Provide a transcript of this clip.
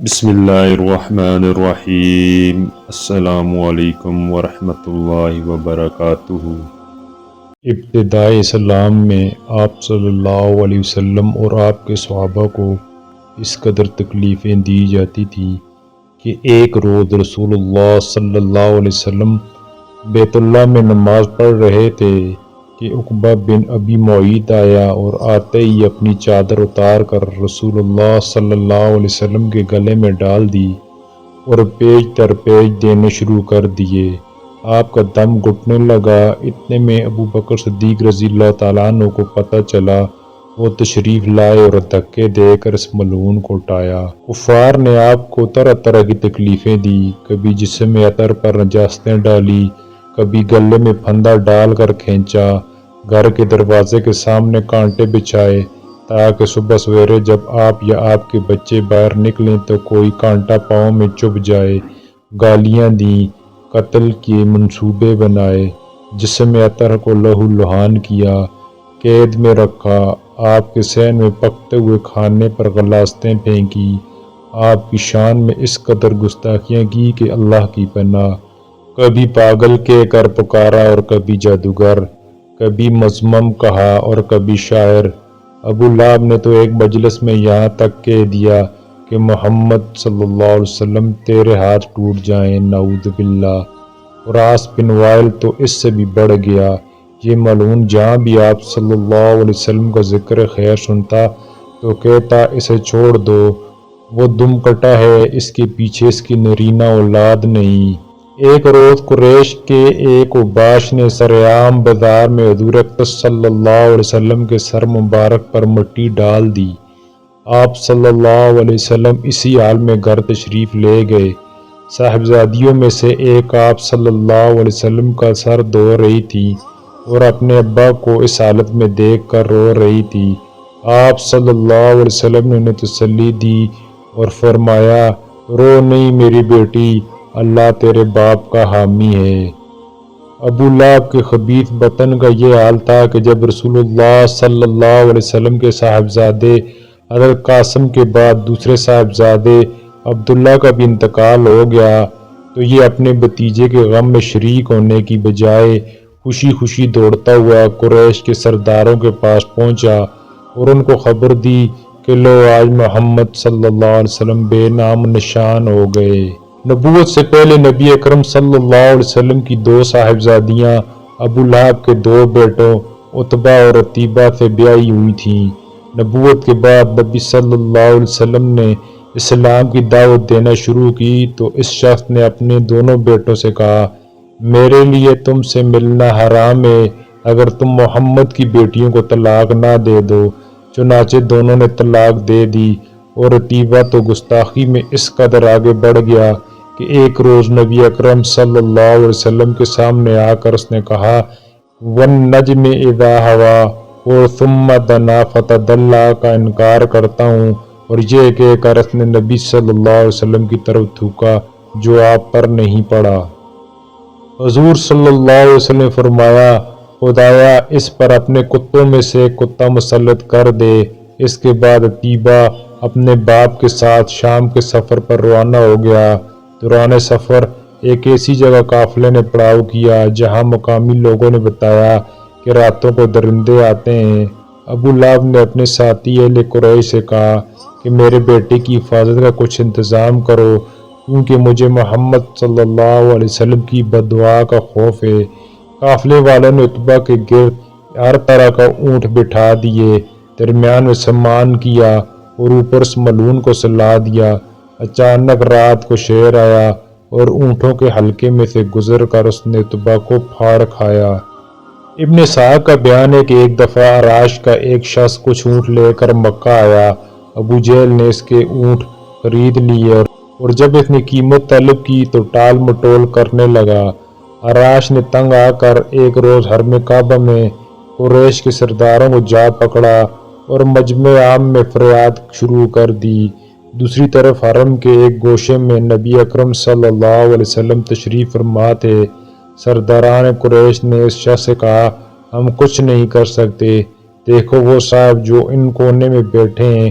بسم اللہ الرحمن الرحیم۔ السلام علیکم ورحمۃ اللہ وبرکاتہ۔ ابتدائے اسلام میں آپ صلی اللہ علیہ وسلم اور آپ کے صحابہ کو اس قدر تکلیفیں دی جاتی تھیں کہ ایک روز رسول اللہ صلی اللہ علیہ وسلم بیت اللہ میں نماز پڑھ رہے تھے کہ عقبہ بن ابی معیط آیا اور آتے ہی اپنی چادر اتار کر رسول اللہ صلی اللہ علیہ وسلم کے گلے میں ڈال دی اور پیج در پیج دینے شروع کر دیے۔ آپ کا دم گھٹنے لگا۔ اتنے میں ابو بکر صدیق رضی اللہ تعالیٰ عنہ کو پتہ چلا۔ وہ تشریف لائے اور دھکے دے کر اس ملعون کو اٹھایا۔ کفار نے آپ کو طرح طرح کی تکلیفیں دی، کبھی جسم میں عطر پر نجاستیں ڈالی، کبھی گلے میں پھندا ڈال کر کھینچا، گھر کے دروازے کے سامنے کانٹے بچھائے تاکہ صبح سویرے جب آپ یا آپ کے بچے باہر نکلیں تو کوئی کانٹا پاؤں میں چبھ جائے، گالیاں دیں، قتل کے منصوبے بنائے، جسم میں عطر کو لہو لہان کیا، قید میں رکھا، آپ کے صحن میں پکتے ہوئے کھانے پر غلاستیں پھینکی، آپ کی شان میں اس قدر گستاخیاں کی کہ اللہ کی پناہ۔ کبھی پاگل کہہ کر پکارا اور کبھی جادوگر، کبھی مذمم کہا اور کبھی شاعر۔ ابو لہب نے تو ایک مجلس میں یہاں تک کہہ دیا کہ محمد صلی اللہ علیہ وسلم تیرے ہاتھ ٹوٹ جائیں، نعوذ باللہ۔ اور عاص بن وائل تو اس سے بھی بڑھ گیا۔ یہ ملعون جہاں بھی آپ صلی اللہ علیہ وسلم کا ذکر خیر سنتا تو کہتا اسے چھوڑ دو، وہ دم کٹا ہے، اس کے پیچھے اس کی نرینہ اولاد نہیں۔ ایک روز قریش کے ایک اوباش نے سرعام بازار میں حضور اقدس صلی اللہ علیہ وسلم کے سر مبارک پر مٹی ڈال دی۔ آپ صلی اللہ علیہ وسلم اسی حال میں گھر تشریف لے گئے۔ صاحبزادیوں میں سے ایک آپ صلی اللہ علیہ وسلم کا سر دھو رہی تھی اور اپنے ابا کو اس حالت میں دیکھ کر رو رہی تھی۔ آپ صلی اللہ علیہ وسلم نے انہیں تسلی دی اور فرمایا، رو نہیں میری بیٹی، اللہ تیرے باپ کا حامی ہے۔ ابو لہب کے خبیث بطن کا یہ حال تھا کہ جب رسول اللہ صلی اللہ علیہ وسلم کے صاحبزادے حضرت قاسم کے بعد دوسرے صاحبزادے عبداللہ کا بھی انتقال ہو گیا تو یہ اپنے بھتیجے کے غم میں شریک ہونے کی بجائے خوشی خوشی دوڑتا ہوا قریش کے سرداروں کے پاس پہنچا اور ان کو خبر دی کہ لو آج محمد صلی اللہ علیہ وسلم بے نام نشان ہو گئے۔ نبوت سے پہلے نبی اکرم صلی اللہ علیہ وسلم کی دو صاحبزادیاں ابو لہب کے دو بیٹوں عتبہ اور عتیبہ سے بیاہی ہوئی تھیں۔ نبوت کے بعد نبی صلی اللہ علیہ وسلم نے اسلام کی دعوت دینا شروع کی تو اس شخص نے اپنے دونوں بیٹوں سے کہا، میرے لیے تم سے ملنا حرام ہے اگر تم محمد کی بیٹیوں کو طلاق نہ دے دو۔ چنانچہ دونوں نے طلاق دے دی اور عتیبہ تو گستاخی میں اس قدر آگے بڑھ گیا کہ ایک روز نبی اکرم صلی اللہ علیہ وسلم کے سامنے آ کر اس نے کہا، وَالنَّجْمِ اِذَا هَوَا اور ثُمَّ دَنَا فَتَدَلَّا کا انکار کرتا ہوں، اور یہ کہہ کر اس نے نبی صلی اللہ علیہ وسلم کی طرف تھوکا جو آپ پر نہیں پڑا۔ حضور صلی اللہ علیہ وسلم نے فرمایا، خدایا اس پر اپنے کتوں میں سے ایک کتا مسلط کر دے۔ اس کے بعد عتیبہ اپنے باپ کے ساتھ شام کے سفر پر روانہ ہو گیا۔ دوران سفر ایک ایسی جگہ قافلے نے پڑاؤ کیا جہاں مقامی لوگوں نے بتایا کہ راتوں کو درندے آتے ہیں۔ ابو لہب نے اپنے ساتھی اہل قریش سے کہا کہ میرے بیٹے کی حفاظت کا کچھ انتظام کرو کیونکہ مجھے محمد صلی اللہ علیہ وسلم کی بددعا کا خوف ہے۔ قافلے والوں نے عتبہ کے گرد ہر طرح کا اونٹ بٹھا دیے، درمیان میں سامان کیا اور اوپر اس ملعون کو سلا دیا۔ اچانک رات کو شیر آیا اور اونٹوں کے حلقے میں سے گزر کر اس نے عتبہ کو پھاڑ کھایا۔ ابن اسحاق کا بیان ہے کہ ایک دفعہ عراش کا ایک شخص کچھ اونٹ لے کر مکہ آیا۔ ابو جہل نے اس کے اونٹ خرید لیے اور جب اس نے قیمت طلب کی تو ٹال مٹول کرنے لگا۔ عراش نے تنگ آ کر ایک روز حرم کعبہ میں قریش کے سرداروں کو جا پکڑا اور مجمع عام میں فریاد شروع کر دی۔ دوسری طرف حرم کے ایک گوشے میں نبی اکرم صلی اللہ علیہ وسلم تشریف فرما تھے۔ سرداران قریش نے اس شخص سے کہا، ہم کچھ نہیں کر سکتے، دیکھو وہ صاحب جو ان کونے میں بیٹھے ہیں